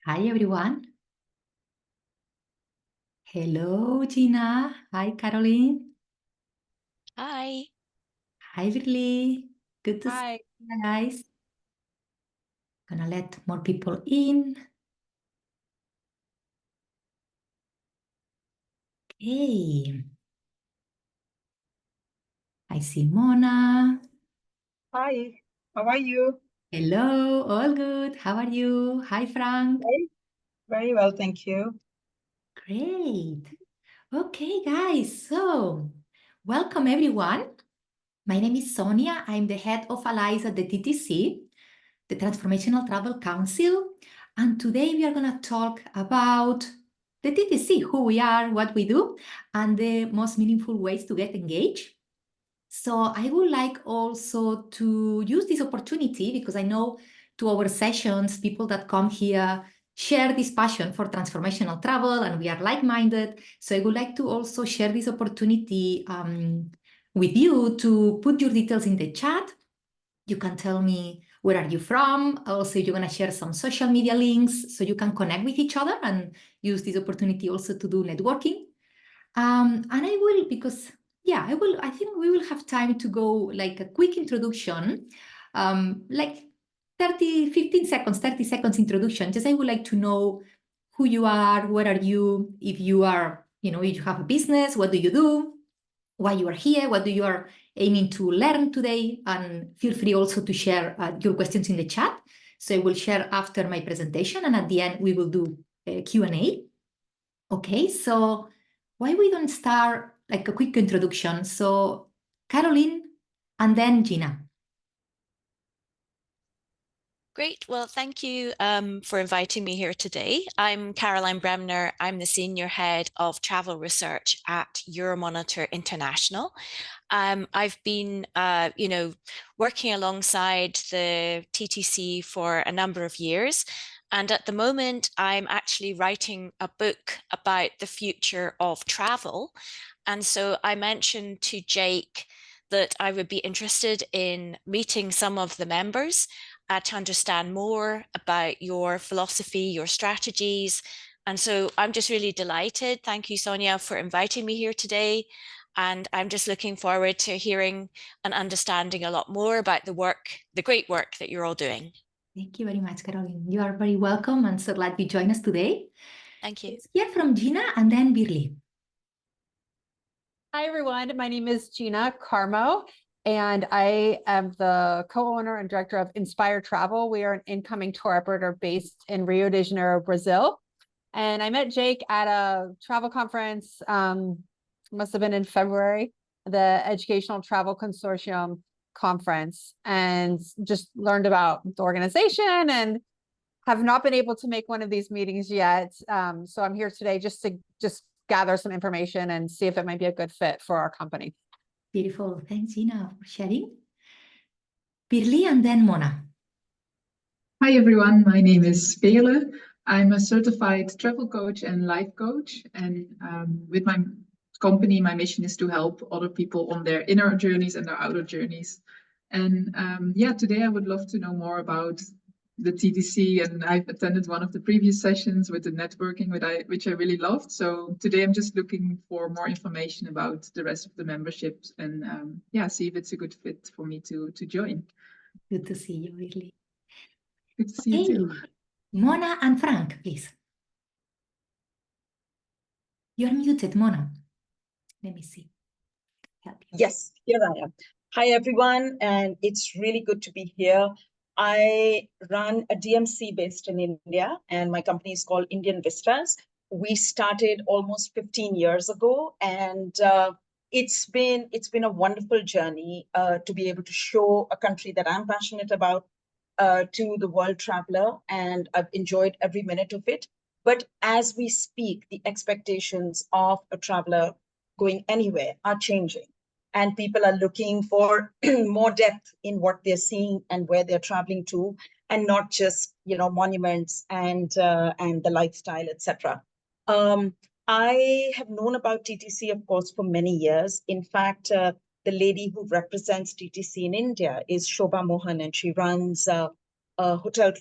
Hi, everyone. Hello, Gina. Hi, Caroline. Hi. Hi, Virli. Good to see Hi. you guys. Gonna let more people in. Okay. I see Mona. Hi. How are you? Hello, all good. How are you? Hi, Frank. Very well, thank you. Great. Okay, guys. So, welcome, everyone. My name is Sonia. I'm the head of Allies at the TTC, the Transformational Travel Council. And today we are going to talk about the TTC, who we are, what we do, and the most meaningful ways to get engaged. So I would like also to use this opportunity because I know to our sessions, people that come here share this passion for transformational travel and we are like-minded. So I would like to also share this opportunity with you to put your details in the chat. You can tell me where are you from. Also, you're going to share some social media links so you can connect with each other and use this opportunity also to do networking. And I will, because, yeah, I think we will have time to go like a quick introduction, like 15 seconds, 30 seconds introduction. Just I would like to know who you are, where are you, if you are, if you have a business, what do you do, why you are here, what do you are aiming to learn today, and feel free also to share your questions in the chat. So I will share after my presentation, and at the end we will do a Q&A. Okay, so why we don't start like a quick introduction? So Caroline and then Gina. Great. Well, thank you for inviting me here today. I'm Caroline Bremner. I'm the Senior Head of Travel Research at Euromonitor International. I've been, working alongside the TTC for a number of years. And at the moment, I'm actually writing a book about the future of travel. And so I mentioned to Jake that I would be interested in meeting some of the members to understand more about your philosophy, your strategies. And so I'm just really delighted. Thank you, Sonia, for inviting me here today. And I'm just looking forward to hearing and understanding a lot more about the work, the great work that you're all doing. Thank you very much, Caroline. You are very welcome and so glad you joined us today. Thank you. Let's hear from Gina and then Birli. Hi, everyone. My name is Gina Carmo, and I am the co-owner and director of Inspire Travel. We are an incoming tour operator based in Rio de Janeiro, Brazil. And I met Jake at a travel conference, must have been in February, the Educational Travel Consortium conference, and just learned about the organization and have not been able to make one of these meetings yet. So I'm here today just to gather some information and see if it might be a good fit for our company. Beautiful. Thanks, Gina, for sharing. Birli and then Mona. Hi, everyone. My name is Veerle. I'm a certified travel coach and life coach. And with my company, my mission is to help other people on their inner journeys and their outer journeys. And today I would love to know more about the TTC, and I've attended one of the previous sessions with the networking, which I really loved. So today I'm just looking for more information about the rest of the memberships and see if it's a good fit for me to join. Good to see you, Birli. Good to see you too. Mona and Frank, please. You're muted, Mona. Let me see. Help you. Yes, here I am. Hi, everyone, and it's really good to be here. I run a DMC based in India, and my company is called Indian Vistas. We started almost 15 years ago, and it's been a wonderful journey to be able to show a country that I'm passionate about to the world traveler, and I've enjoyed every minute of it. But as we speak, the expectations of a traveler going anywhere are changing, and people are looking for more depth in what they're seeing and where they're traveling to, and not just monuments and the lifestyle, etc. I have known about TTC, of course, for many years. In fact, the lady who represents TTC in India is Shobha Mohan, and she runs a hotel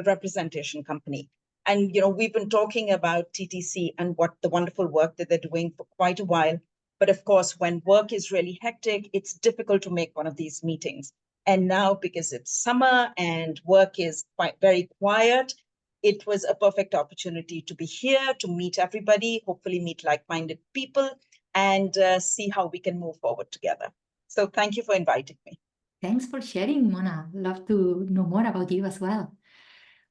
representation company. And, we've been talking about TTC and what the wonderful work that they're doing for quite a while. But of course, when work is really hectic, it's difficult to make one of these meetings. And now, because it's summer and work is very quiet, it was a perfect opportunity to be here, to meet everybody, hopefully meet like-minded people, and see how we can move forward together. So thank you for inviting me. Thanks for sharing, Mona. Love to know more about you as well.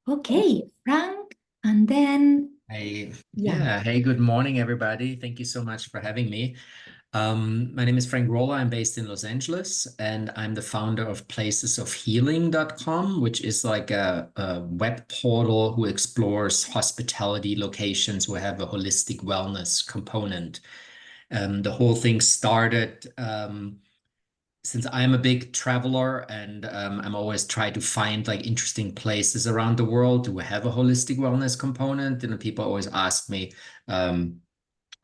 Okay, Frank, and then Hey, yeah. hey, good morning, everybody. Thank you so much for having me. My name is Frank Rolla. I'm based in Los Angeles, and I'm the founder of placesofhealing.com, which is like a web portal who explores hospitality locations who have a holistic wellness component. The whole thing started since I'm a big traveler, and I'm always trying to find like interesting places around the world to have a holistic wellness component. And people always ask me,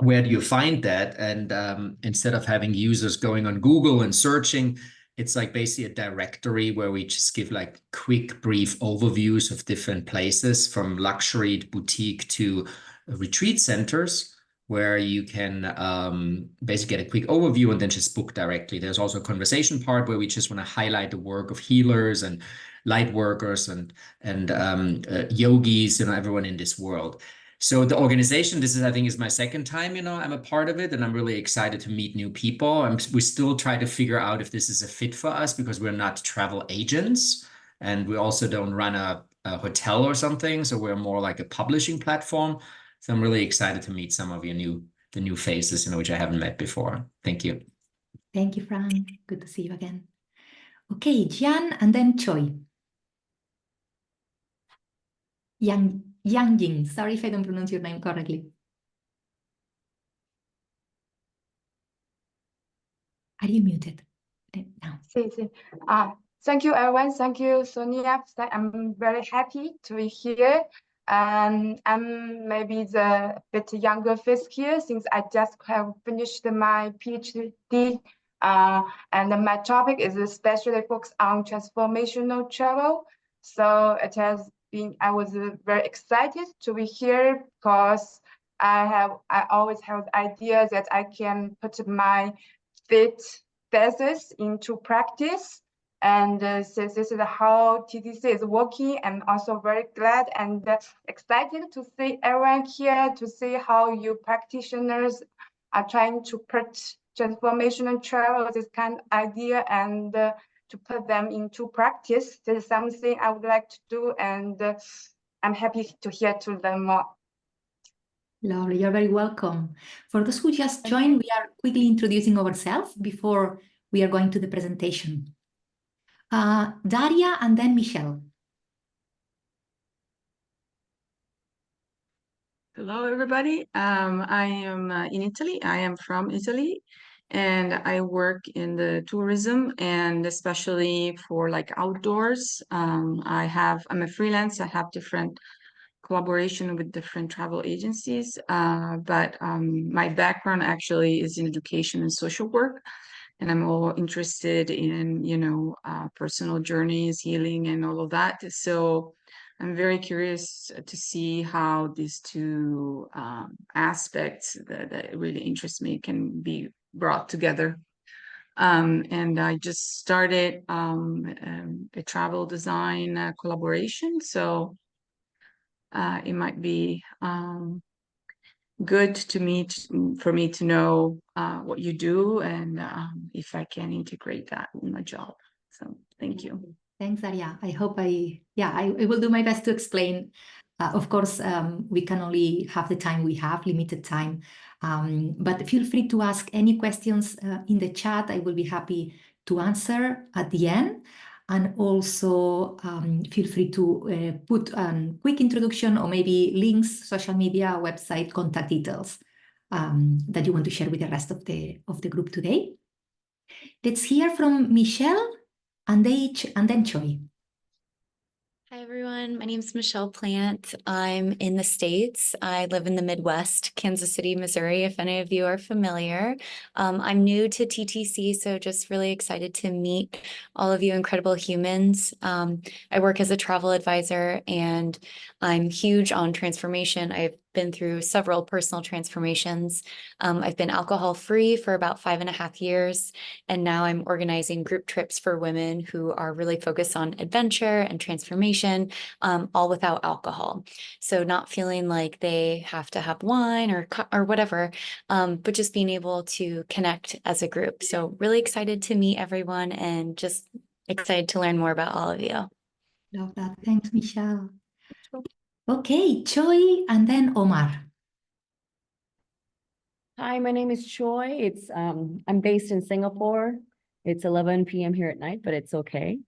where do you find that? And instead of having users going on Google and searching, it's like basically a directory where we just give like quick, brief overviews of different places, from luxury boutique to retreat centers, where you can basically get a quick overview and then just book directly. There's also a conversation part where we just want to highlight the work of healers and light workers and yogis, everyone in this world. So the organization, this is, I think, is my second time, I'm a part of it, and I'm really excited to meet new people. We still try to figure out if this is a fit for us, because we're not travel agents, and we also don't run a hotel or something. So we're more like a publishing platform. So I'm really excited to meet some of the new faces, which I haven't met before. Thank you. Thank you, Frank. Good to see you again. Okay, Jian and then Choi. Yang Jing. Sorry if I don't pronounce your name correctly. Are you muted? No. Thank you, everyone. Thank you, Sonia. I'm very happy to be here. I'm maybe the bit younger face here, since I just have finished my PhD. And my topic is especially focused on transformational travel. So I was very excited to be here, because I always have the idea that I can put my thesis into practice. And since this is how TTC is working, I'm also very glad and excited to see everyone here, to see how you practitioners are trying to put transformational travel, this kind of idea, and to put them into practice. This is something I would like to do, and I'm happy to hear to learn more. Lovely, you're very welcome. For those who just joined, we are quickly introducing ourselves before we are going to the presentation. Daria and then Michelle. Hello, everybody. I am in Italy. I am from Italy, and I work in the tourism, and especially for like outdoors. I'm a freelance. I have different collaboration with different travel agencies, but my background actually is in education and social work. And I'm all interested in, personal journeys, healing, and all of that. So I'm very curious to see how these two aspects that really interest me can be brought together. And I just started a travel design collaboration. So it might be good for me to know what you do, and if I can integrate that in my job. So thank you. Thanks, Daria. I hope I will do my best to explain. Of course, we can only have the time we have, limited time. But feel free to ask any questions in the chat. I will be happy to answer at the end. And also feel free to put a quick introduction, or maybe links, social media, website, contact details that you want to share with the rest of the group today. Let's hear from Michelle and then Choi. Hi, everyone. My name is Michelle Plant. I'm in the States. I live in the Midwest, Kansas City, Missouri, if any of you are familiar. I'm new to TTC, so just really excited to meet all of you incredible humans. I work as a travel advisor and I'm huge on transformation. I've been through several personal transformations. I've been alcohol-free for about 5.5 years, and now I'm organizing group trips for women who are really focused on adventure and transformation, all without alcohol. So not feeling like they have to have wine or whatever, but just being able to connect as a group. So really excited to meet everyone and just excited to learn more about all of you. Love that. Thanks, Michelle. Okay, Choi and then Omar. Hi, my name is Choi. I'm based in Singapore. It's 11 p.m. here at night, but it's okay.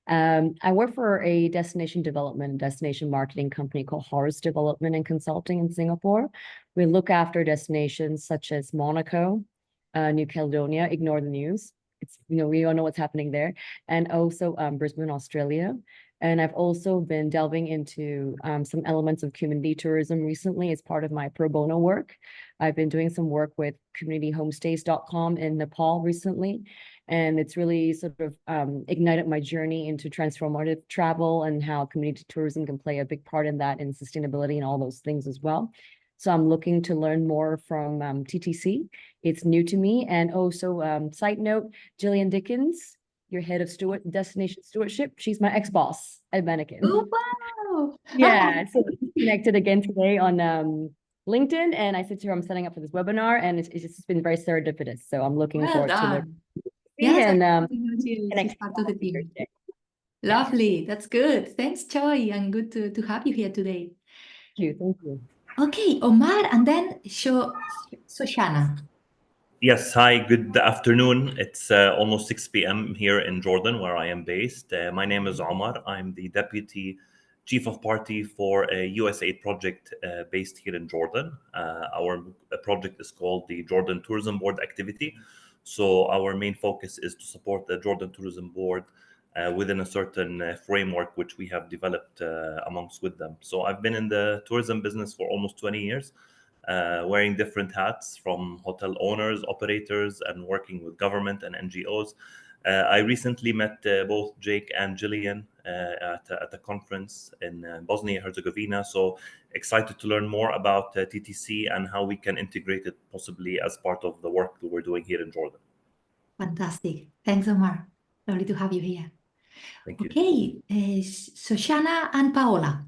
I work for a destination development, destination marketing company called Horus Development and Consulting in Singapore. We look after destinations such as Monaco, New Caledonia, ignore the news. We all know what's happening there. And also Brisbane, Australia. And I've also been delving into some elements of community tourism recently as part of my pro bono work. I've been doing some work with communityhomestays.com in Nepal recently, and it's really sort of ignited my journey into transformative travel and how community tourism can play a big part in that, and sustainability and all those things as well. So I'm looking to learn more from TTC. It's new to me. And also, side note, Jillian Dickens, your head of destination stewardship, she's my ex-boss at Mannequin. Oh, wow. Yeah, so we connected again today on LinkedIn, and I said to her, I'm setting up for this webinar, and it's just been very serendipitous. So I'm looking Well forward to done. learning Yes, and she's part of the team. Lovely. That's good. Thanks, Choi, and good to have you here today. Thank you. Okay, Omar, and then Shoshana. Yes, hi, good afternoon. It's almost 6 p.m. here in Jordan, where I am based. My name is Omar. I'm the Deputy Chief of Party for a USAID project based here in Jordan. Our project is called the Jordan Tourism Board Activity. So our main focus is to support the Jordan Tourism Board within a certain framework which we have developed amongst with them. So I've been in the tourism business for almost 20 years. Wearing different hats, from hotel owners, operators, and working with government and NGOs. I recently met both Jake and Jillian at a conference in Bosnia Herzegovina. So excited to learn more about TTC and how we can integrate it possibly as part of the work that we're doing here in Jordan. Fantastic. Thanks, Omar. Lovely to have you here. Thank you. Okay, Shoshana and Paola.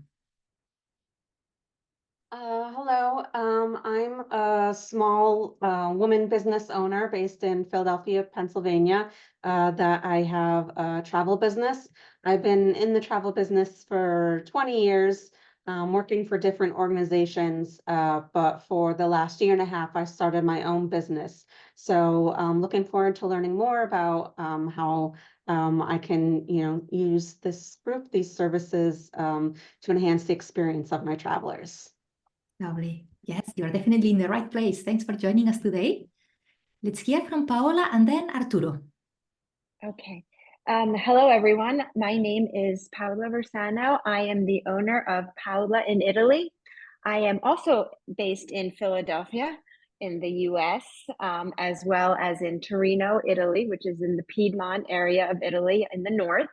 Hello, I'm a small woman business owner based in Philadelphia, Pennsylvania, that I have a travel business. I've been in the travel business for 20 years, working for different organizations, but for the last year and a half, I started my own business. So I'm looking forward to learning more about how I can, use this group, these services, to enhance the experience of my travelers. Lovely. Yes, you're definitely in the right place. Thanks for joining us today. Let's hear from Paola and then Arturo. Okay. Hello, everyone. My name is Paola Versano. I am the owner of Paola in Italy. I am also based in Philadelphia in the US, as well as in Torino, Italy, which is in the Piedmont area of Italy in the north.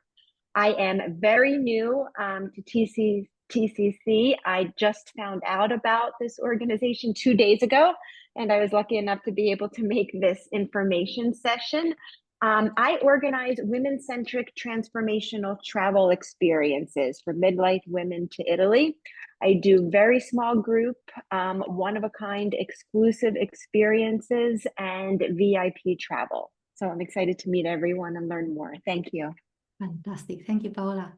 I am very new to TCC. I just found out about this organization 2 days ago, and I was lucky enough to be able to make this information session. I organize women-centric transformational travel experiences for midlife women to Italy. I do very small group, one-of-a-kind exclusive experiences and VIP travel. So I'm excited to meet everyone and learn more. Thank you. Fantastic. Thank you, Paola.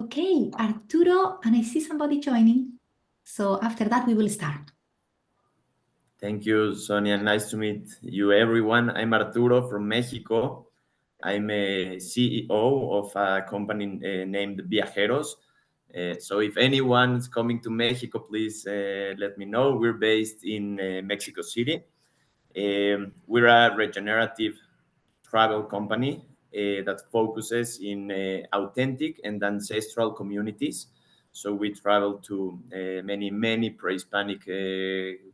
Okay, Arturo, and I see somebody joining. So after that, we will start. Thank you, Sonia. Nice to meet you, everyone. I'm Arturo from Mexico. I'm a CEO of a company named Viajeros. So if anyone's coming to Mexico, please let me know. We're based in Mexico City. We're a regenerative travel company. that focuses in authentic and ancestral communities. So we travel to many pre-Hispanic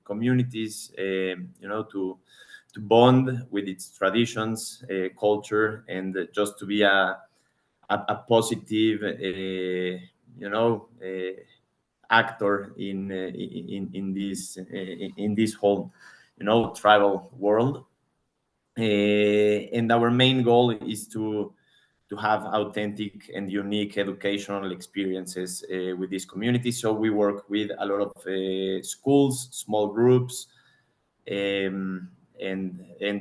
communities, to bond with its traditions, culture, and just to be a positive, actor in this whole, travel world. And our main goal is to have authentic and unique educational experiences with this community. So we work with a lot of schools, small groups, and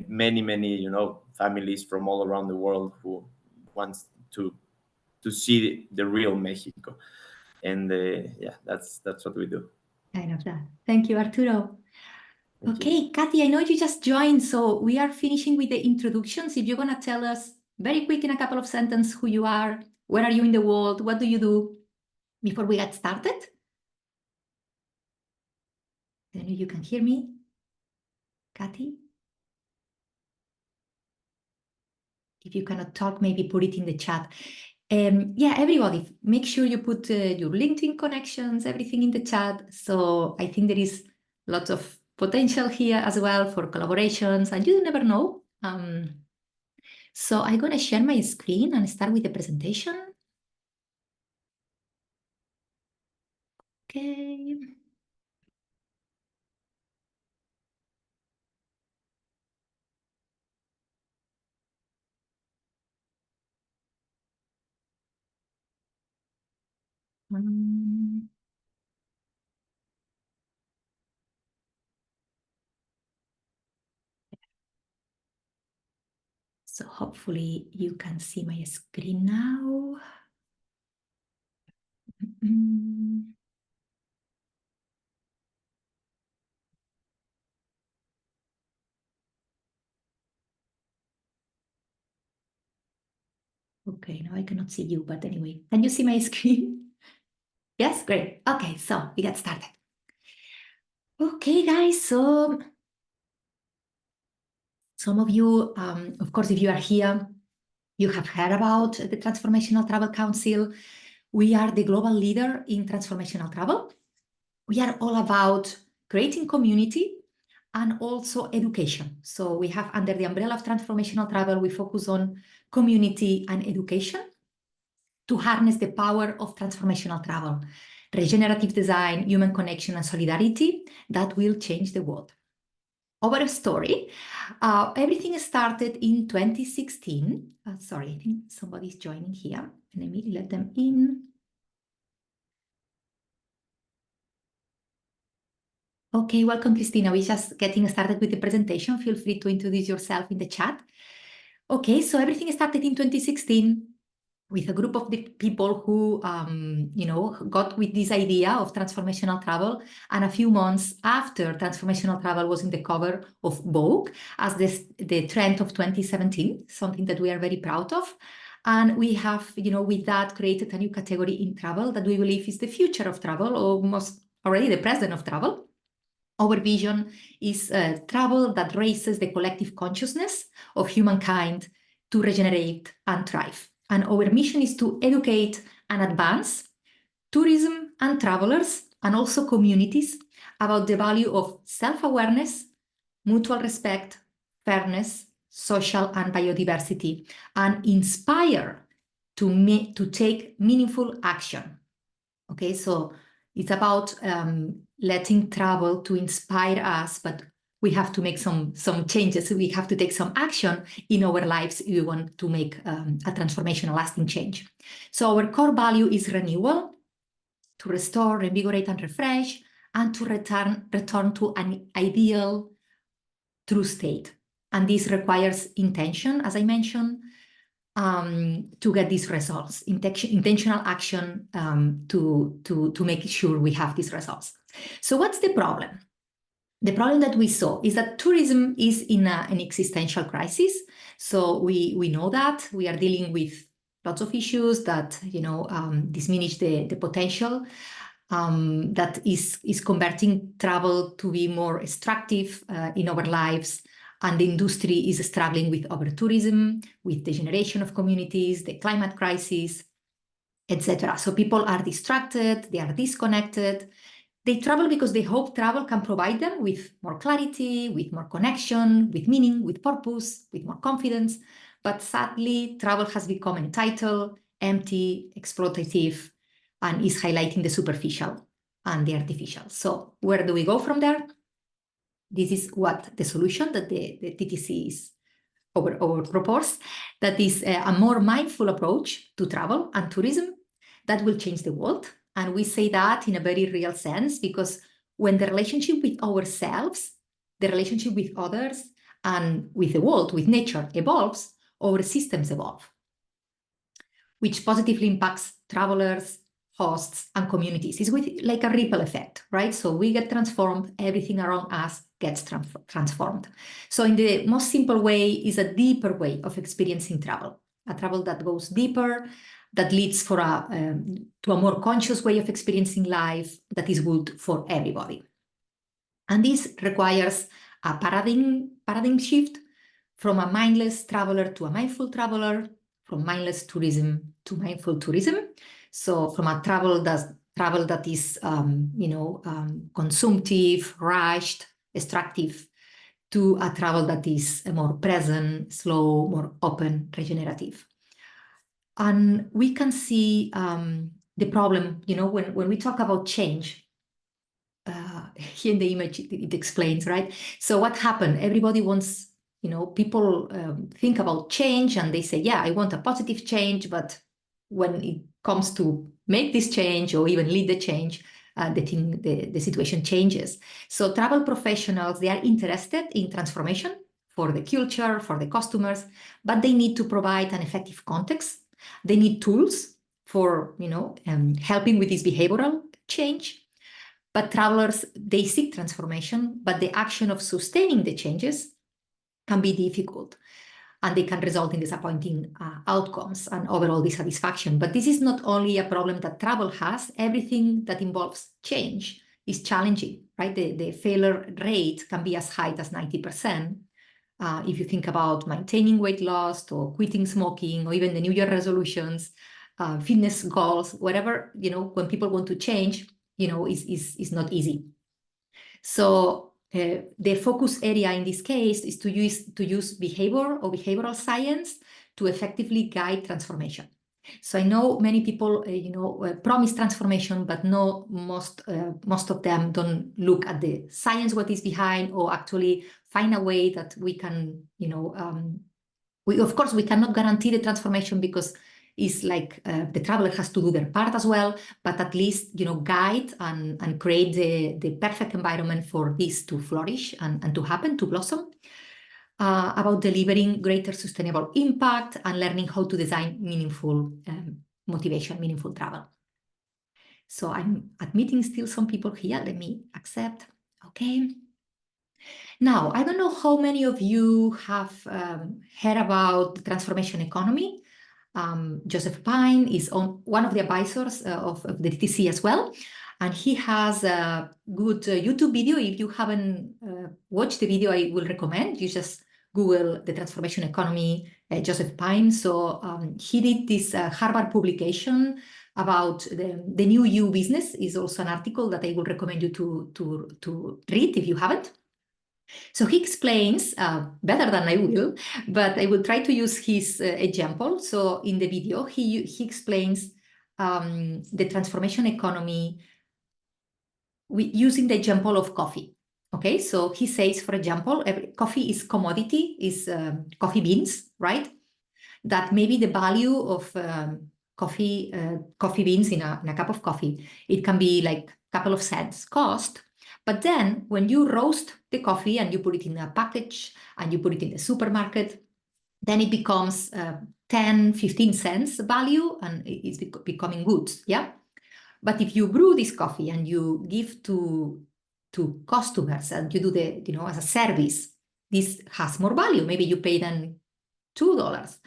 many families from all around the world who wants to see the real Mexico. And yeah, that's what we do. I love that. Thank you, Arturo. Thank Okay, you. Kathy, I know you just joined, so we are finishing with the introductions. If you're going to tell us very quick in a couple of sentences who you are, where are you in the world, what do you do before we get started? I know you can hear me. Kathy? If you cannot talk, maybe put it in the chat. Yeah, everybody, make sure you put your LinkedIn connections, everything in the chat. So I think there is lots of potential here as well for collaborations, and you never know. So I'm going to share my screen and start with the presentation. Okay. So hopefully you can see my screen now. Okay, now I cannot see you, but anyway, can you see my screen? Yes, great. Okay, so we get started. Okay, guys, so some of you, of course, if you are here, you have heard about the Transformational Travel Council. We are the global leader in transformational travel. We are all about creating community and also education. So we have under the umbrella of transformational travel, we focus on community and education to harness the power of transformational travel, regenerative design, human connection, and solidarity that will change the world. Our story, everything started in 2016. Sorry, I think somebody's joining here. Let me let them in. Okay, welcome, Christina. We're just getting started with the presentation. Feel free to introduce yourself in the chat. Okay, so everything started in 2016 with a group of the people who, got with this idea of transformational travel. And a few months after transformational travel was in the cover of Vogue as the trend of 2017, something that we are very proud of. And we have, with that created a new category in travel that we believe is the future of travel, or almost already the present of travel. Our vision is travel that raises the collective consciousness of humankind to regenerate and thrive. And our mission is to educate and advance tourism and travelers and also communities about the value of self-awareness, mutual respect, fairness, social and biodiversity, and inspire to take meaningful action. Okay, so it's about letting travel to inspire us, but we have to make some changes. We have to take some action in our lives if we want to make a transformational, lasting change. So our core value is renewal, to restore, reinvigorate, and refresh, and to return to an ideal true state. And this requires intention, as I mentioned, to get these results, intentional action to make sure we have these results. So what's the problem? The problem that we saw is that tourism is in an existential crisis. So we know that we are dealing with lots of issues that diminish the potential that is converting travel to be more extractive in our lives. And the industry is struggling with over-tourism, with the generation of communities, the climate crisis, etc. So people are distracted, they are disconnected. They travel because they hope travel can provide them with more clarity, with more connection, with meaning, with purpose, with more confidence. But sadly, travel has become entitled, empty, exploitative, and is highlighting the superficial and the artificial. So where do we go from there? This is what the solution that the TTC is over propose, that is a more mindful approach to travel and tourism that will change the world. And we say that in a very real sense, because when the relationship with ourselves, the relationship with others, and with the world, with nature evolves, our systems evolve, which positively impacts travelers, hosts, and communities. It's with like a ripple effect, right? So we get transformed, everything around us gets transformed. So in the most simple way is a deeper way of experiencing travel, a travel that goes deeper, that leads to a more conscious way of experiencing life that is good for everybody. And this requires a paradigm shift from a mindless traveler to a mindful traveler, from mindless tourism to mindful tourism. So from a travel that is consumptive, rushed, extractive, to a travel that is more present, slow, more open, regenerative. And we can see the problem, when we talk about change, here in the image, it explains, right? So what happened? Everybody wants, people think about change and they say, yeah, I want a positive change, but when it comes to make this change or even lead the change, the situation changes. So travel professionals, they are interested in transformation for the culture, for the customers, but they need to provide an effective context. They need tools for, helping with this behavioral change. But travelers, they seek transformation, but the action of sustaining the changes can be difficult, and they can result in disappointing outcomes and overall dissatisfaction. But this is not only a problem that travel has. Everything that involves change is challenging, right? The failure rate can be as high as 90%. If you think about maintaining weight loss or quitting smoking or even the New Year resolutions, fitness goals, whatever, when people want to change, is not easy. So the focus area in this case is to use behavior or behavioral science to effectively guide transformation. So I know many people, promise transformation, but no, most of them don't look at the science, what is behind, or actually find a way that we can, of course, we cannot guarantee the transformation because it's like the traveler has to do their part as well, but at least, guide and create the perfect environment for this to flourish and to happen, to blossom. About delivering greater sustainable impact and learning how to design meaningful motivation, meaningful travel. So I'm admitting still some people here. Let me accept. Okay. Now, I don't know how many of you have heard about the transformation economy. Joseph Pine is one of the advisors of the TTC as well. And he has a good YouTube video. If you haven't watched the video, I will recommend you just Google the transformation economy, Joseph Pine. So he did this Harvard publication about the new you business. Is also an article that I will recommend you to read if you haven't. So he explains better than I will, but I will try to use his example. So in the video, he explains the transformation economy using the example of coffee. Okay, so he says, for example, coffee is commodity, is coffee beans, right? That maybe the value of coffee beans in a cup of coffee, it can be like a couple of cents cost. But then when you roast the coffee and you put it in a package and you put it in the supermarket, then it becomes 10, 15 cents value and it's becoming goods, yeah? But if you brew this coffee and you give to customers and you do the, as a service, this has more value. Maybe you pay them $2.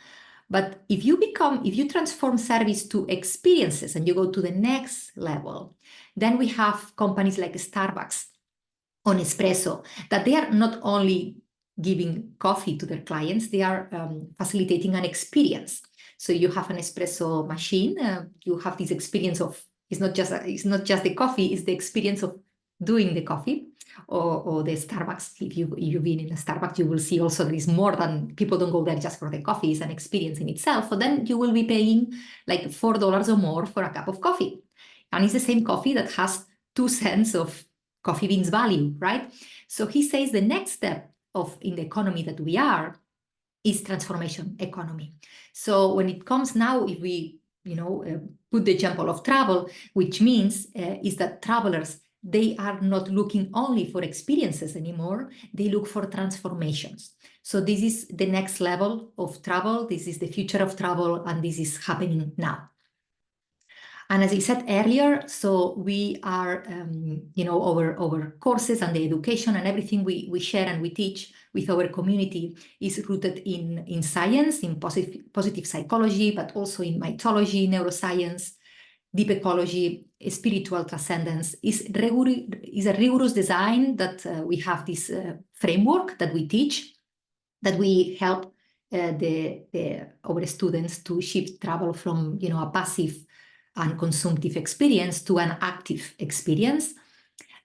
But if you transform service to experiences and you go to the next level, then we have companies like Starbucks or Nespresso, that they are not only giving coffee to their clients, they are facilitating an experience. So you have an espresso machine, you have this experience of, it's not just the coffee, it's the experience of doing the coffee. Or the Starbucks. If you've been in a Starbucks, you will see also there is more than, people don't go there just for the coffee, it's an experience in itself. So then you will be paying like $4 or more for a cup of coffee. And it's the same coffee that has 2 cents of coffee beans value, right? So he says the next step in the economy that we are is transformation economy. So when it comes now, if we put the example of travel, which means is that travelers, they are not looking only for experiences anymore, they look for transformations. So this is the next level of travel, this is the future of travel, and this is happening now. And as I said earlier, so we are, our courses and the education and everything we share and we teach with our community is rooted in science, in positive psychology, but also in mythology, neuroscience, deep ecology, spiritual transcendence. Is a rigorous design that we have this framework that we teach, that we help our students to shift travel from a passive and consumptive experience to an active experience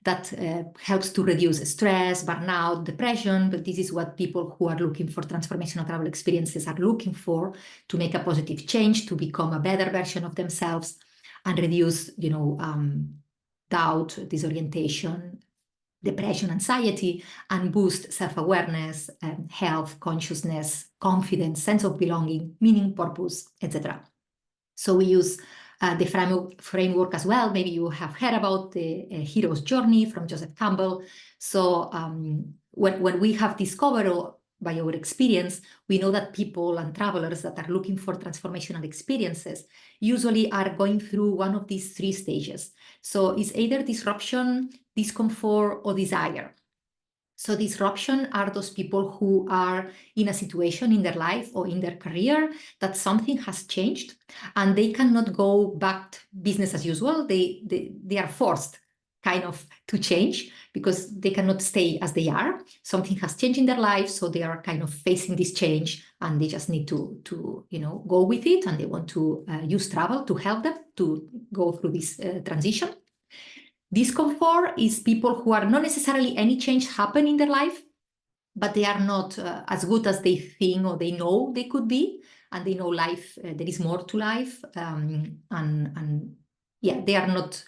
that helps to reduce stress, burnout, depression. But this is what people who are looking for transformational travel experiences are looking for, to make a positive change, to become a better version of themselves and reduce, doubt, disorientation, depression, anxiety, and boost self-awareness, health, consciousness, confidence, sense of belonging, meaning, purpose, etc. So we use the framework as well. Maybe you have heard about the hero's journey from Joseph Campbell. So when we have discovered by our experience, we know that people and travelers that are looking for transformational experiences usually are going through one of these 3 stages. So it's either disruption, discomfort, or desire. So disruption are those people who are in a situation in their life or in their career that something has changed and they cannot go back to business as usual. They are forced kind of to change because they cannot stay as they are. Something has changed in their life, so they are kind of facing this change and they just need to go with it, and they want to use travel to help them to go through this transition. Discomfort is people who are not necessarily any change happen in their life, but they are not as good as they think or they know they could be, and they know life, there is more to life, and yeah, they are not,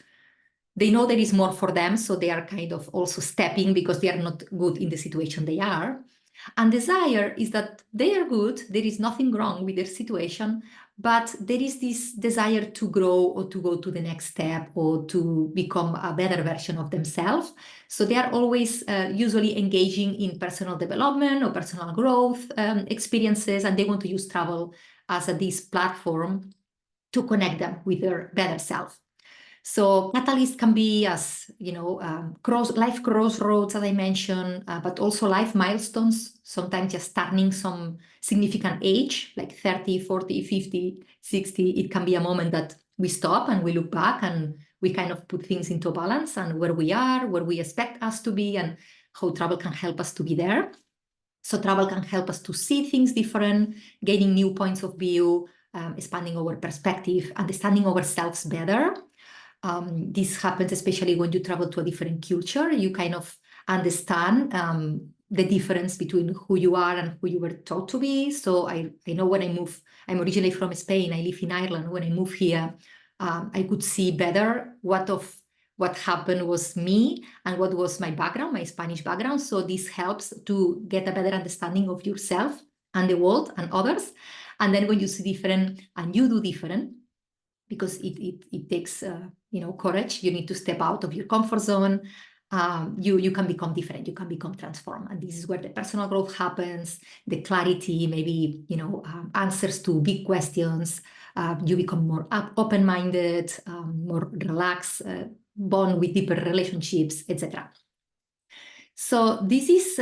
they know there is more for them, so they are kind of also stepping because they are not good in the situation they are. And desire is that they are good, there is nothing wrong with their situation, but there is this desire to grow or to go to the next step or to become a better version of themselves. So they are always usually engaging in personal development or personal growth experiences, and they want to use travel as this platform to connect them with their better self. So catalyst can be as, life crossroads, as I mentioned, but also life milestones, sometimes just turning some significant age, like 30, 40, 50, 60. It can be a moment that we stop and we look back and we kind of put things into balance and where we are, where we expect us to be, and how travel can help us to be there. So travel can help us to see things different, gaining new points of view, expanding our perspective, understanding ourselves better. This happens especially when you travel to a different culture. You kind of understand the difference between who you are and who you were taught to be. So I know when I moved, I'm originally from Spain, I live in Ireland. When I moved here, I could see better what happened was me and what was my background, my Spanish background. So this helps to get a better understanding of yourself and the world and others. And then when you see different and you do different, because it takes courage, you need to step out of your comfort zone. You can become different, you can become transformed, and this is where the personal growth happens, the clarity, maybe answers to big questions. You become more open-minded, more relaxed, bond with deeper relationships, etc. So this is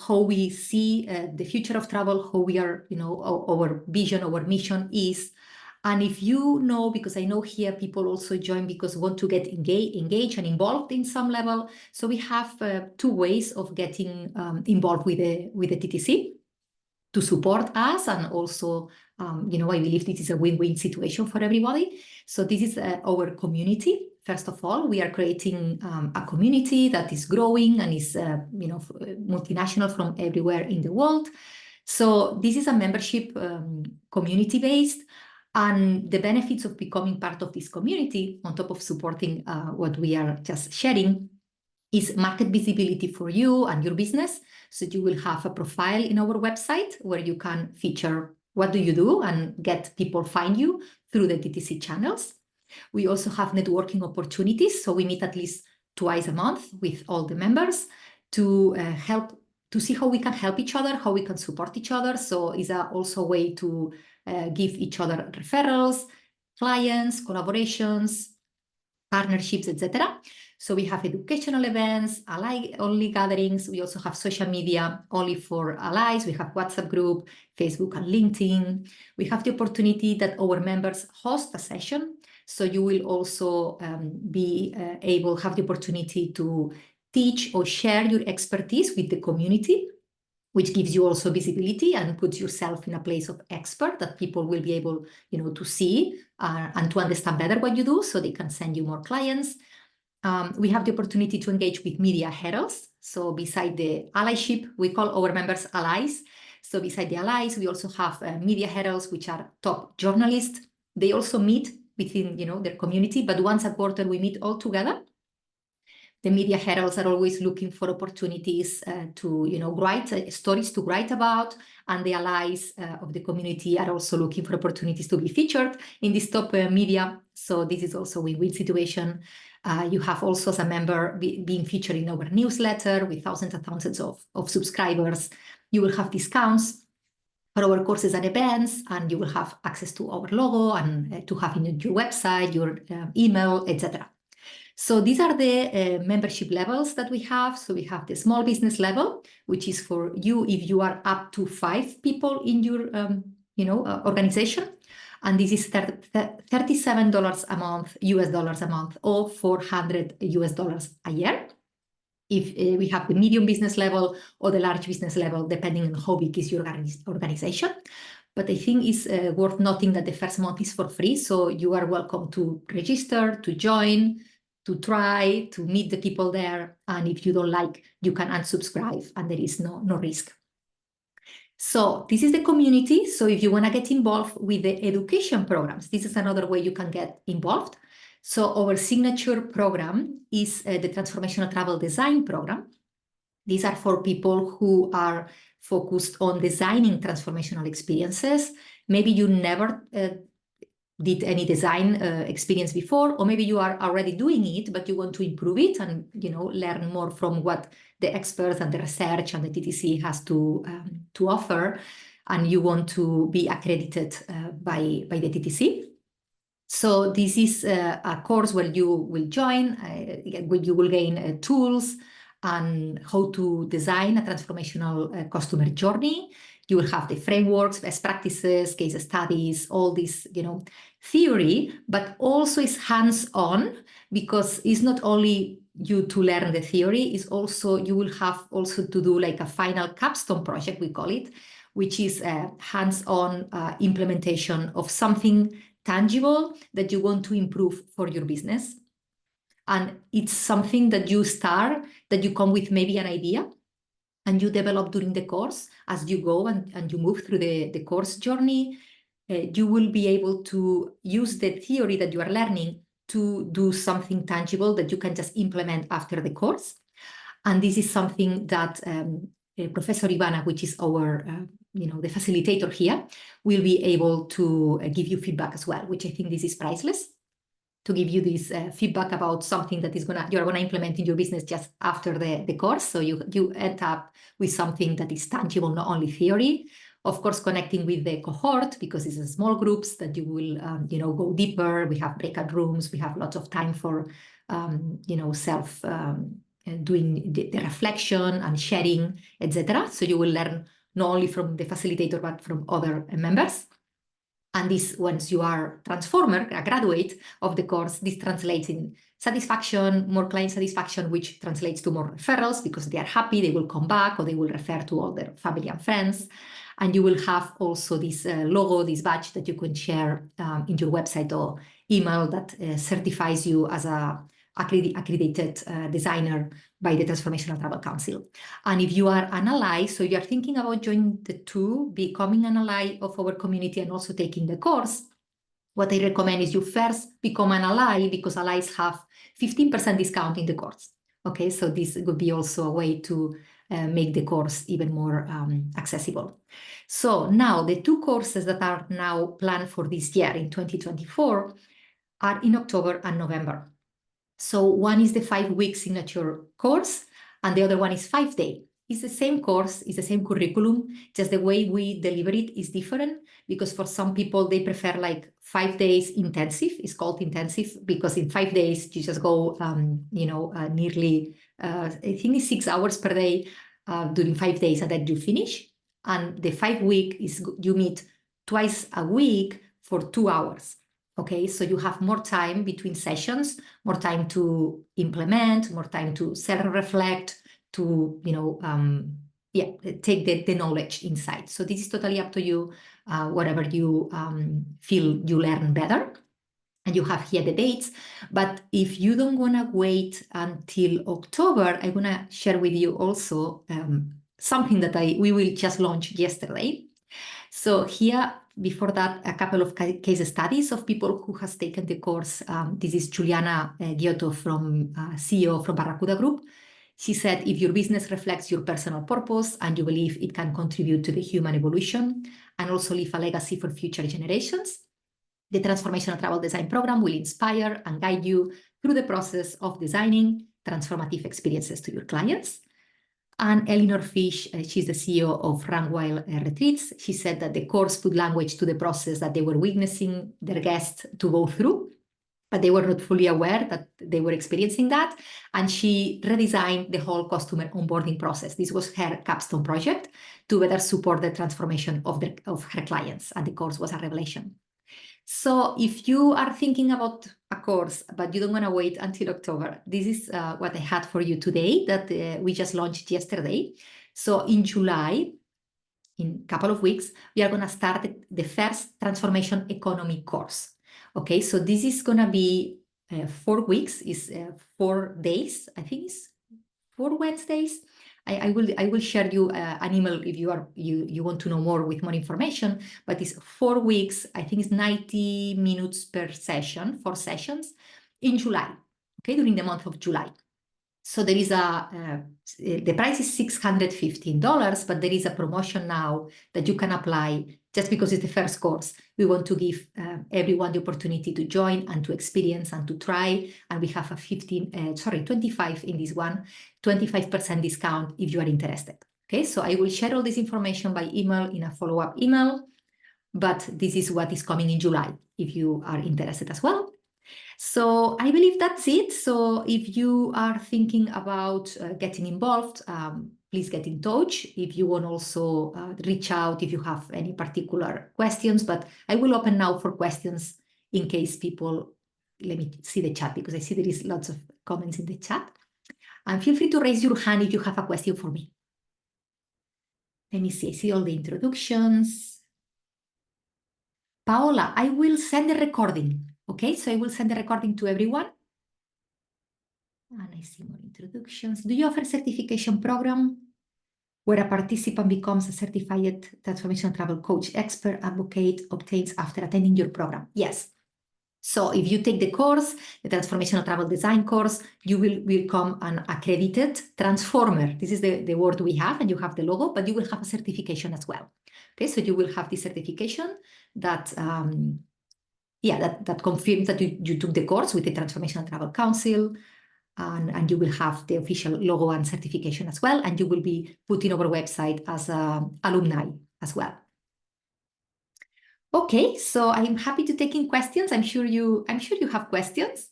how we see the future of travel, how we are, our vision, our mission is. And if you know, because I know here people also join because want to get engaged and involved in some level. So we have 2 ways of getting involved with the TTC to support us. And also, I believe this is a win-win situation for everybody. So this is our community. First of all, we are creating a community that is growing and is, multinational from everywhere in the world. So this is a membership community-based. And the benefits of becoming part of this community, on top of supporting what we are just sharing, is market visibility for you and your business. So you will have a profile in our website where you can feature what do you do and get people find you through the TTC channels. We also have networking opportunities. So we meet at least twice a month with all the members to help to see how we can help each other, how we can support each other. So it's also a way to give each other referrals, clients, collaborations, partnerships, etc. So we have educational events, ally-only gatherings. We also have social media only for allies. We have WhatsApp group, Facebook and LinkedIn. We have the opportunity that our members host a session. So you will also be able to have the opportunity to teach or share your expertise with the community, which gives you also visibility and puts yourself in a place of expert that people will be able, to see and to understand better what you do, so they can send you more clients. We have the opportunity to engage with media heralds. So beside the allyship, we call our members allies. So beside the allies, we also have media heralds, which are top journalists. They also meet within, their community, but once a quarter we meet all together. The media heralds are always looking for opportunities to, write stories to write about, and the allies of the community are also looking for opportunities to be featured in this top media. So this is also a win-win situation. You have also, as a member, being featured in our newsletter with thousands and thousands of subscribers. You will have discounts for our courses and events, and you will have access to our logo and to have in your website, your email, etc. So these are the membership levels that we have. So we have the small business level, which is for you if you are up to 5 people in your organization. And this is $37 a month, US dollars a month, or $400 US dollars a year. If we have the medium business level or the large business level, depending on how big is your organization. But I think it's worth noting that the first month is for free. So you are welcome to register, to join, to try, to meet the people there. And if you don't like, you can unsubscribe and there is no risk. So this is the community. So if you want to get involved with the education programs, this is another way you can get involved. So our signature program is the Transformational Travel Design Program. These are for people who are focused on designing transformational experiences. Maybe you never did any design experience before, or maybe you are already doing it, but you want to improve it and learn more from what the experts and the research and the TTC has to offer, and you want to be accredited by the TTC. So this is a course where you will join, where you will gain tools and how to design a transformational customer journey. You will have the frameworks, best practices, case studies, all this, theory, but also is hands-on, because it's not only you to learn the theory, it's also you will have also to do like a final capstone project, we call it, which is a hands-on implementation of something tangible that you want to improve for your business. And it's something that you start, that you come with maybe an idea, and you develop during the course as you go and you move through the course journey. You will be able to use the theory that you are learning to do something tangible that you can just implement after the course. And this is something that Professor Ivana, which is our, the facilitator here, will be able to give you feedback as well, which I think this is priceless, to give you this feedback about something that you're gonna implement in your business just after the course. So you end up with something that is tangible, not only theory. Of course, connecting with the cohort, because it's in small groups that you will, go deeper. We have breakout rooms. We have lots of time for, self doing the reflection and sharing, etc. So you will learn not only from the facilitator, but from other members. And this, once you are transformer, a graduate of the course, this translates in satisfaction, more client satisfaction, which translates to more referrals because they are happy, they will come back, or they will refer to all their family and friends. And you will have also this logo, this badge that you can share in your website or email that certifies you as a accredited designer by the Transformational Travel Council. And if you are an ally, so you are thinking about joining the two, becoming an ally of our community and also taking the course, what I recommend is you first become an ally because allies have 15% discount in the course. Okay, so this would be also a way to make the course even more accessible. So now the two courses that are now planned for this year in 2024 are in October and November. So one is the 5-week signature course, and the other one is 5-day. It's the same course, it's the same curriculum, just the way we deliver it is different because for some people, they prefer like 5 days intensive. It's called intensive because in 5 days, you just go, nearly, I think it's 6 hours per day during 5 days and then you finish. And the 5-week is you meet twice a week for 2 hours. Okay, so you have more time between sessions, more time to implement, more time to self-reflect, to, take the knowledge inside. So this is totally up to you, whatever you feel you learn better. And you have here the dates. But if you don't want to wait until October, I'm going to share with you also something that we will just launch yesterday. So here, before that, a couple of case studies of people who has taken the course. This is Juliana Giotto from CEO from Barracuda Group. She said, if your business reflects your personal purpose and you believe it can contribute to the human evolution and also leave a legacy for future generations, the Transformational Travel Design Program will inspire and guide you through the process of designing transformative experiences to your clients. And Eleanor Fish, she's the CEO of Rangwile Retreats. She said that the course put language to the process that they were witnessing their guests to go through, but they were not fully aware that they were experiencing that. And she redesigned the whole customer onboarding process. This was her capstone project to better support the transformation of her clients. And the course was a revelation. So if you are thinking about a course, but you don't want to wait until October, this is what I had for you today that we just launched yesterday. So in July, in a couple of weeks, we are going to start the first Transformation Economy course. Okay, so this is going to be 4 weeks, is 4 days, I think it's 4 Wednesdays. I will share you an email if you want to know more with more information, but it's 4 weeks. I think it's 90 minutes per session, 4 sessions in July, okay, during the month of July. So there is the price is $615, but there is a promotion now that you can apply just because it's the first course. We want to give everyone the opportunity to join and to experience and to try. And we have a 25 in this one, 25% discount if you are interested. Okay, so I will share all this information by email in a follow-up email, but this is what is coming in July if you are interested as well. So I believe that's it. So if you are thinking about getting involved, please get in touch. If you want also reach out if you have any particular questions, but I will open now for questions in case people, let me see the chat because I see there is lots of comments in the chat. And feel free to raise your hand if you have a question for me. Let me see, I see all the introductions. Paola, I will send the recording. Okay, so I will send the recording to everyone. And I see more introductions. Do you offer a certification program where a participant becomes a certified transformational travel coach, expert, advocate, obtains after attending your program? Yes. So if you take the course, the Transformational Travel Design course, you will become an accredited transformer. This is the word we have, and you have the logo, but you will have a certification as well. Okay, so you will have this certification that that confirms that you took the course with the Transformational Travel Council, and you will have the official logo and certification as well, and you will be put in our website as alumni as well. Okay, so I'm happy to take in questions. I'm sure you have questions.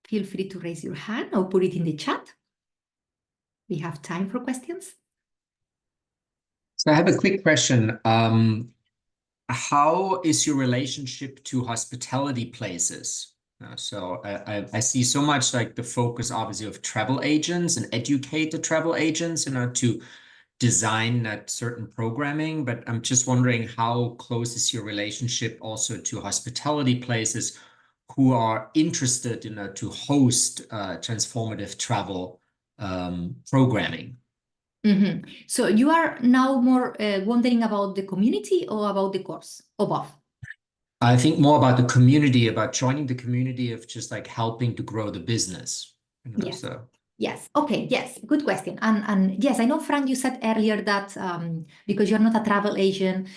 Feel free to raise your hand or put it in the chat. We have time for questions. So I have a quick question. how is your relationship to hospitality places? So I see so much like the focus obviously of travel agents and educate the travel agents, to design that certain programming, but I'm just wondering how close is your relationship also to hospitality places who are interested, to host transformative travel programming? So you are now more wondering about the community or about the course, or both? I think more about the community, about joining the community of just like helping to grow the business. Yes. So. Yes. Okay. Yes. Good question. And yes, I know, Frank, you said earlier that because you're not a travel agent,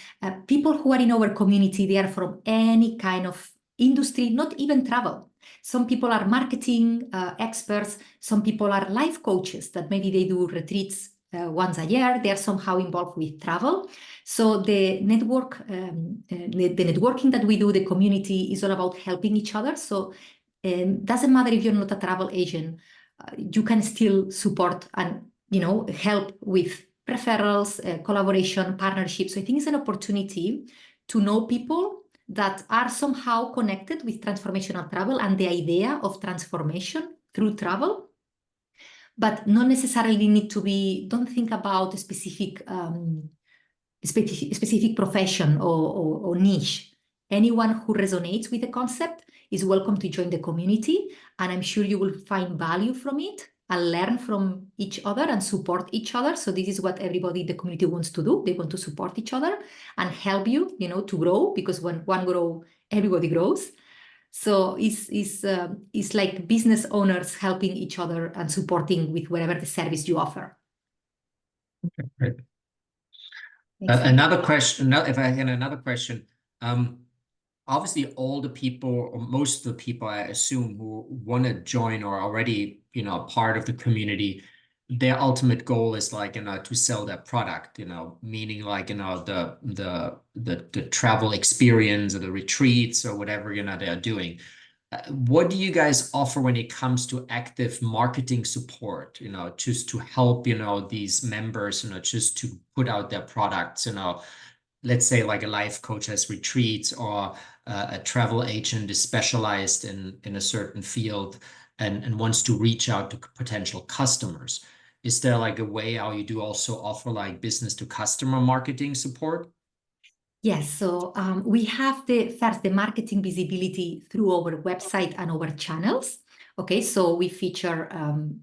people who are in our community, they are from any kind of industry, not even travel. Some people are marketing experts. Some people are life coaches that maybe they do retreats once a year. They are somehow involved with travel. So the networking that we do, the community, is all about helping each other. So doesn't matter if you're not a travel agent, you can still support and help with referrals, collaboration, partnerships. So I think it's an opportunity to know people that are somehow connected with transformational travel and the idea of transformation through travel, but not necessarily need to be. Don't think about a specific profession or niche. Anyone who resonates with the concept is welcome to join the community, and I'm sure you will find value from it and learn from each other and support each other. So this is what everybody in the community wants to do. They want to support each other and help you, to grow, because when one grows, everybody grows. So it's like business owners helping each other and supporting with whatever the service you offer. Okay, great. Another question, if I can, another question. Obviously, all the people, or most of the people, I assume, who want to join or already, part of the community, their ultimate goal is like, to sell their product, meaning like, the travel experience or the retreats or whatever, they are doing. What do you guys offer when it comes to active marketing support, just to help, these members, just to put out their products, let's say like a life coach has retreats, or a travel agent is specialized in a certain field and wants to reach out to potential customers. Is there like a way how you do also offer like business to customer marketing support? Yes, so we have the marketing visibility through our website and our channels. Okay, so we feature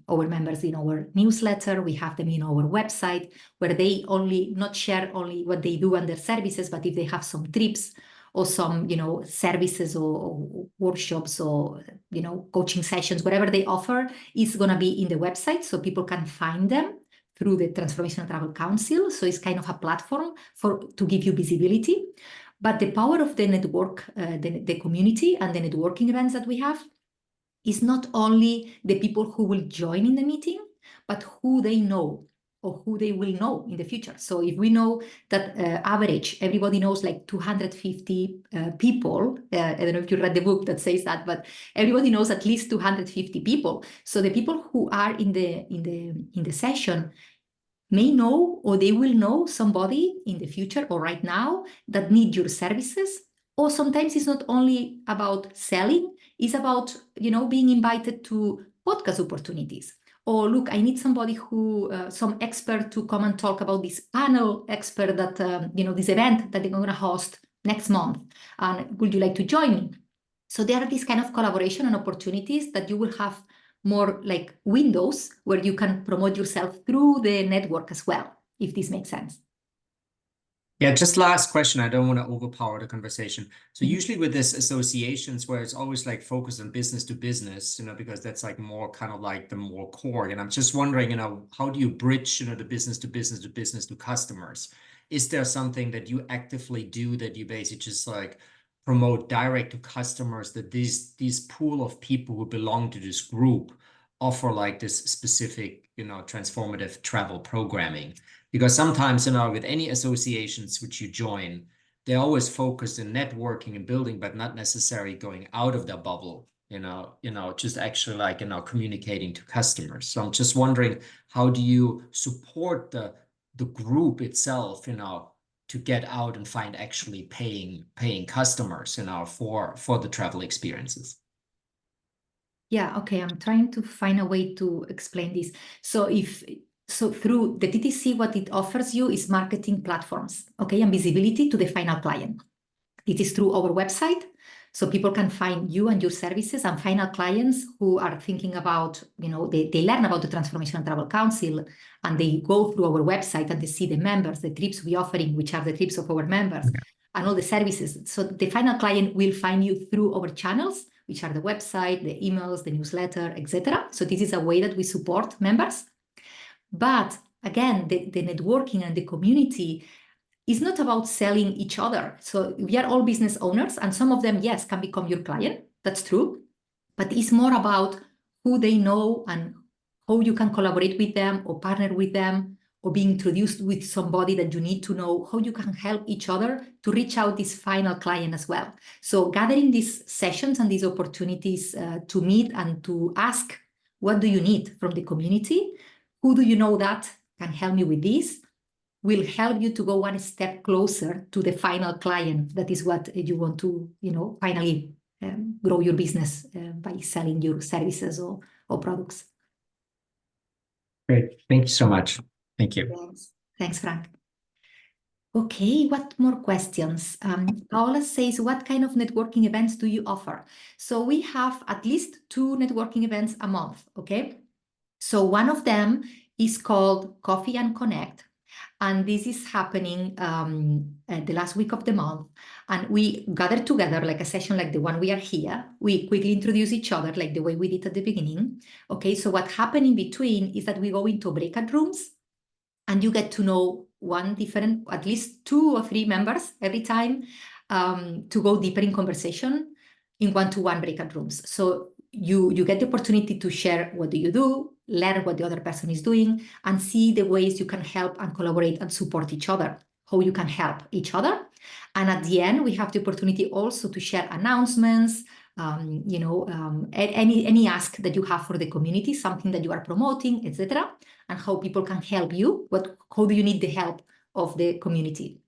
our members in our newsletter. We have them in our website, where they not share only what they do and their services, but if they have some trips or some services or workshops or coaching sessions, whatever they offer is going to be in the website, so people can find them through the Transformational Travel Council. So it's kind of a platform to give you visibility. But the power of the network, the community and the networking events that we have, is not only the people who will join in the meeting, but who they know or who they will know in the future. So if we know that average, everybody knows like 250 people. I don't know if you read the book that says that, but everybody knows at least 250 people. So the people who are in the session may know, or they will know somebody in the future or right now that need your services. Or sometimes it's not only about selling, it's about, being invited to podcast opportunities. Or look, I need somebody who, some expert to come and talk about this panel expert that, this event that they're going to host next month. And would you like to join me? So there are these kind of collaboration and opportunities that you will have more like windows where you can promote yourself through the network as well, if this makes sense. Yeah, just last question. I don't want to overpower the conversation. So usually with this associations where it's always like focused on business to business, because that's like more kind of like the more core. And I'm just wondering, how do you bridge, the business to business to business to customers? Is there something that you actively do that you basically just like promote direct to customers, that these pool of people who belong to this group offer like this specific, transformative travel programming? Because sometimes, with any associations which you join, they're always focused in networking and building, but not necessarily going out of their bubble, just actually like, communicating to customers. So I'm just wondering, how do you support the group itself, to get out and find actually paying customers, you know, for the travel experiences. Yeah, okay, I'm trying to find a way to explain this. So through the TTC, what it offers you is marketing platforms, okay, and visibility to the final client. It is through our website, so people can find you and your services, and final clients who are thinking about, you know, they learn about the Transformational Travel Council, and they go through our website and they see the members, the trips we offering, which are the trips of our members, and all the services. So the final client will find you through our channels, which are the website, the emails, the newsletter, etc. So this is a way that we support members. But again, the networking and the community is not about selling each other. So we are all business owners, and some of them, yes, can become your client. That's true. But it's more about who they know and how you can collaborate with them or partner with them, or be introduced with somebody that you need to know, how you can help each other to reach out this final client as well. So gathering these sessions and these opportunities to meet and to ask, what do you need from the community? Who do you know that can help me with this? Will help you to go one step closer to the final client. That is what you want to, you know, finally grow your business by selling your services or products. Great. Thank you so much. Thank you. Thanks, Frank. Okay, what more questions? Paola says, what kind of networking events do you offer? So we have at least 2 networking events a month, okay? So one of them is called Coffee and Connect. And this is happening the last week of the month. And we gather together like a session like the one we are here. We quickly introduce each other like the way we did at the beginning. Okay, so what happened in between is that we go into breakout rooms and you get to know at least 2 or 3 members every time to go deeper in conversation in one-to-one breakout rooms. So you get the opportunity to share what do you do, learn what the other person is doing, and see the ways you can help and collaborate and support each other, how you can help each other. And at the end, we have the opportunity also to share announcements, any ask that you have for the community, something that you are promoting, etc., and how people can help you. How do you need the help of the community?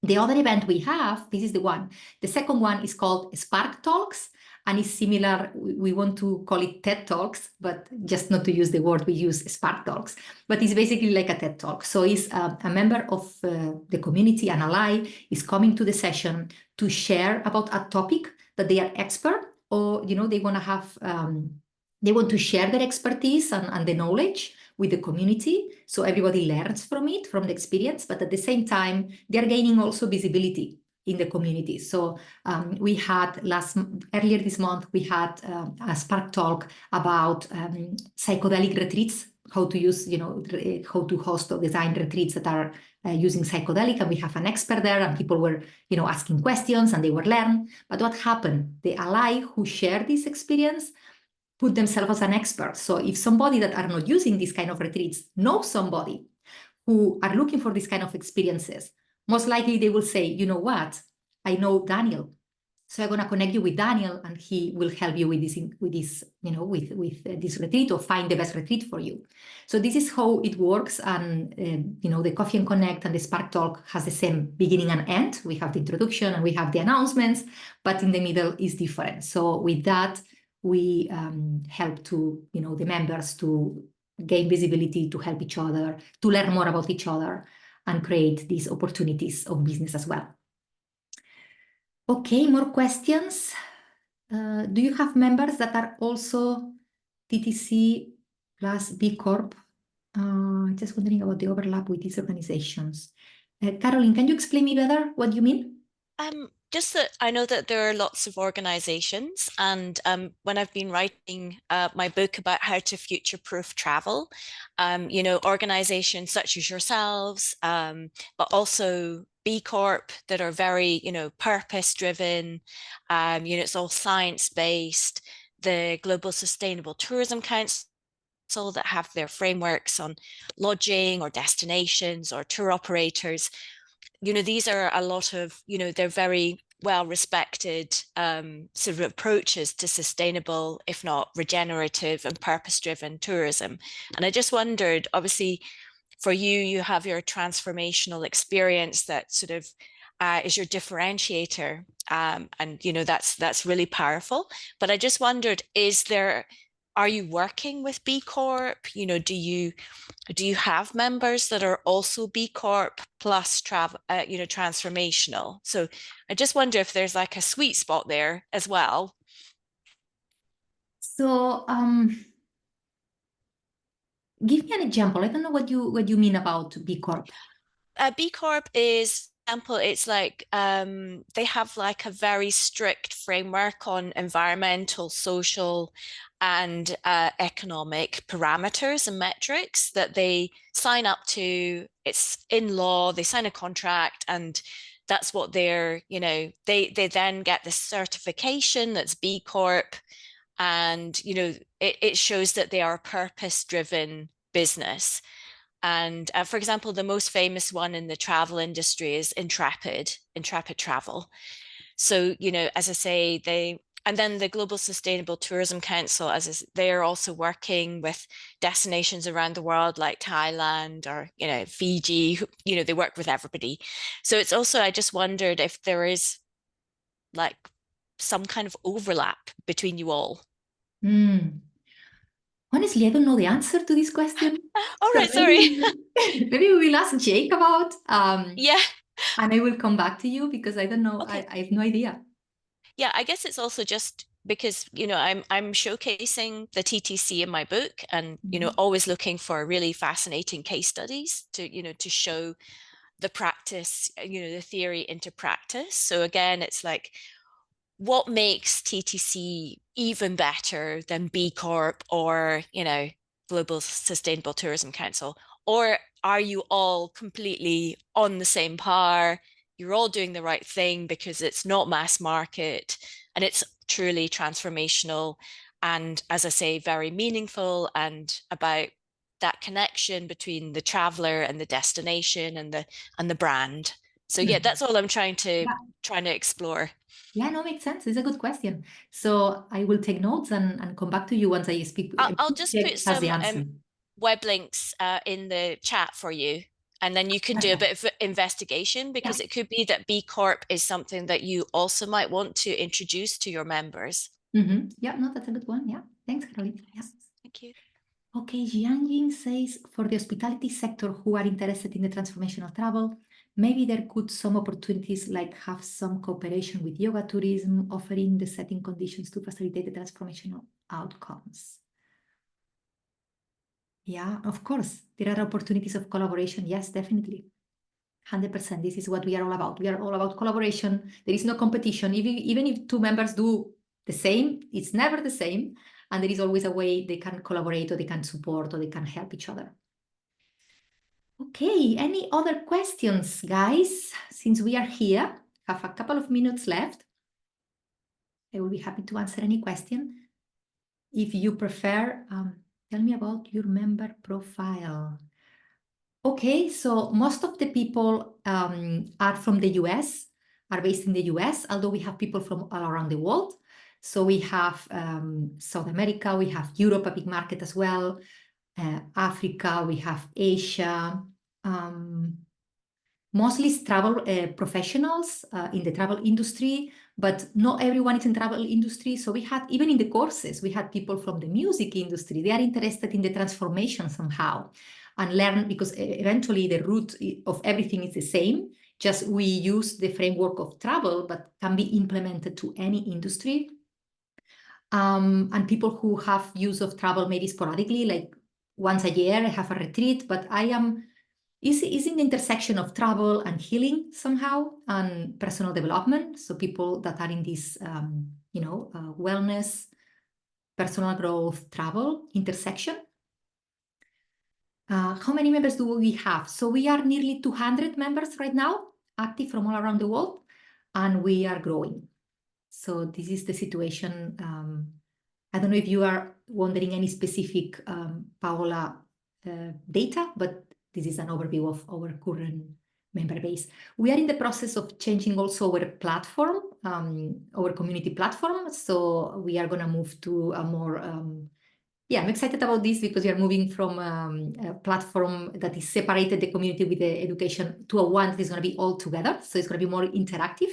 The other event we have, this is the one. The second one is called Spark Talks, and it's similar. We want to call it TED Talks, but just not to use the word, we use Spark Talks. But it's basically like a TED Talk. So it's a member of the community, an ally, is coming to the session to share about a topic that they are expert, or they want to have, they want to share their expertise and the knowledge with the community, so everybody learns from it, from the experience, but at the same time, they're gaining also visibility in the community. So we had earlier this month, we had a Spark Talk about psychedelic retreats, how to use, how to host or design retreats that are using psychedelic, and we have an expert there, and people were, asking questions, and they were learning. But what happened? The ally who shared this experience put themselves as an expert. So if somebody that are not using this kind of retreats knows somebody who are looking for this kind of experiences, most likely they will say, you know what, I know Daniel, so I'm going to connect you with Daniel, and he will help you with this retreat, or find the best retreat for you. So this is how it works. And the Coffee and Connect and the Spark Talk has the same beginning and end. We have the introduction and we have the announcements, but in the middle is different. So with that, we help to the members to gain visibility, to help each other, to learn more about each other, and create these opportunities of business as well. Okay, more questions. Do you have members that are also TTC plus B Corp? Just wondering about the overlap with these organizations. Caroline, can you explain me better what you mean? Just that I know that there are lots of organizations, and when I've been writing my book about how to future-proof travel, organizations such as yourselves, but also B Corp that are very, purpose-driven, it's all science-based, the Global Sustainable Tourism Council that have their frameworks on lodging or destinations or tour operators. These are a lot of, they're very well-respected sort of approaches to sustainable, if not regenerative and purpose-driven tourism. And I just wondered, obviously, for you, you have your transformational experience that sort of is your differentiator. And, you know, that's really powerful. But I just wondered, are you working with B Corp? You know, do you have members that are also B Corp plus you know, transformational? So I just wonder if there's like a sweet spot there as well. So give me an example. I don't know what you mean about B Corp. B Corp is example, it's like they have like a very strict framework on environmental, social, and economic parameters and metrics that they sign up to. It's in law, they sign a contract, and that's what they're, you know, they then get this certification that's B Corp, and, you know, it shows that they are a purpose-driven business. And for example, the most famous one in the travel industry is Intrepid Travel. So, you know, as I say, and then the Global Sustainable Tourism Council, they are also working with destinations around the world like Thailand or, you know, Fiji, you know, they work with everybody. So it's also, I just wondered if there is like some kind of overlap between you all. Honestly, I don't know the answer to this question. All right, sorry. Maybe we will ask Jake about. Yeah. And I will come back to you because I don't know. Okay. I have no idea. Yeah, I guess it's also just because, you know, I'm showcasing the TTC in my book, and, you know, always looking for really fascinating case studies to, you know, to show the practice, you know, the theory into practice. So again, it's like, what makes TTC even better than B Corp or, you know, Global Sustainable Tourism Council? Or are you all completely on the same par? You're all doing the right thing because it's not mass market and it's truly transformational. And as I say, very meaningful and about that connection between the traveler and the destination and the brand. So yeah, that's all I'm trying to explore. Yeah, no, makes sense. It's a good question. So I will take notes and come back to you once I speak. I'll just put some web links in the chat for you, and then you can do a bit of investigation, because it could be that B Corp is something that you also might want to introduce to your members. Yeah, no, that's a good one. Yeah, thanks, Caroline. Yes. Thank you. Okay, Jianjing says, for the hospitality sector who are interested in the transformational travel, maybe there could some opportunities like have some cooperation with yoga tourism, offering the setting conditions to facilitate the transformational outcomes. Yeah, of course, there are opportunities of collaboration. Yes, definitely. 100%. This is what we are all about. We are all about collaboration. There is no competition. Even if two members do the same, it's never the same. And there is always a way they can collaborate, or they can support, or they can help each other. Okay, any other questions, guys? Since we are here, have a couple of minutes left. I will be happy to answer any question. If you prefer, tell me about your member profile. Okay, so most of the people are from the US, are based in the US, although we have people from all around the world. So we have South America, we have Europe, a big market as well, Africa, we have Asia, mostly travel professionals in the travel industry, but not everyone is in travel industry. So we had, even in the courses, we had people from the music industry. They are interested in the transformation somehow and learn, because eventually the root of everything is the same. Just we use the framework of travel, but can be implemented to any industry. And people who have use of travel maybe sporadically, like once a year, I have a retreat, but is in the intersection of travel and healing somehow, and personal development. So people that are in this, wellness, personal growth, travel intersection. How many members do we have? So we are nearly 200 members right now, active from all around the world, and we are growing. So this is the situation. I don't know if you are wondering any specific Paola data, but this is an overview of our current member base. We are in the process of changing also our platform, our community platform. So we are going to move to a more, yeah, I'm excited about this because we are moving from a platform that is separated the community with the education to a one that is going to be all together. So it's going to be more interactive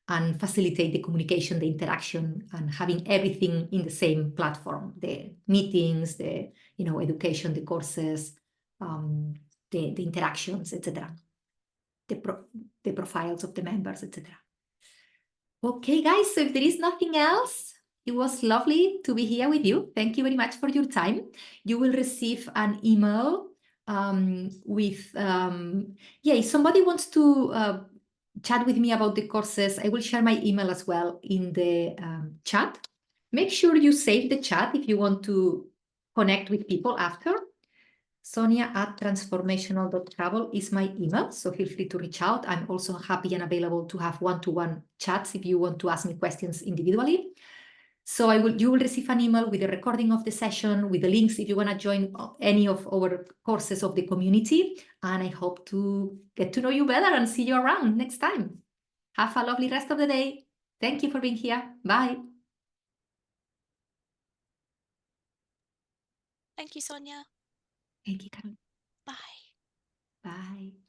and facilitate the communication, the interaction, and having everything in the same platform, the meetings, the education, the courses, the interactions, etc. The profiles of the members, etc. Okay, guys, so if there is nothing else, it was lovely to be here with you. Thank you very much for your time. You will receive an email with, if somebody wants to chat with me about the courses, I will share my email as well in the chat. Make sure you save the chat if you want to connect with people after. Sonia@transformational.travel is my email, so feel free to reach out. I'm also happy and available to have one-to-one chats if you want to ask me questions individually. So you will receive an email with a recording of the session, with the links if you want to join any of our courses of the community. And I hope to get to know you better and see you around next time. Have a lovely rest of the day. Thank you for being here. Bye. Thank you, Sonia. Thank you, Carol. Bye. Bye.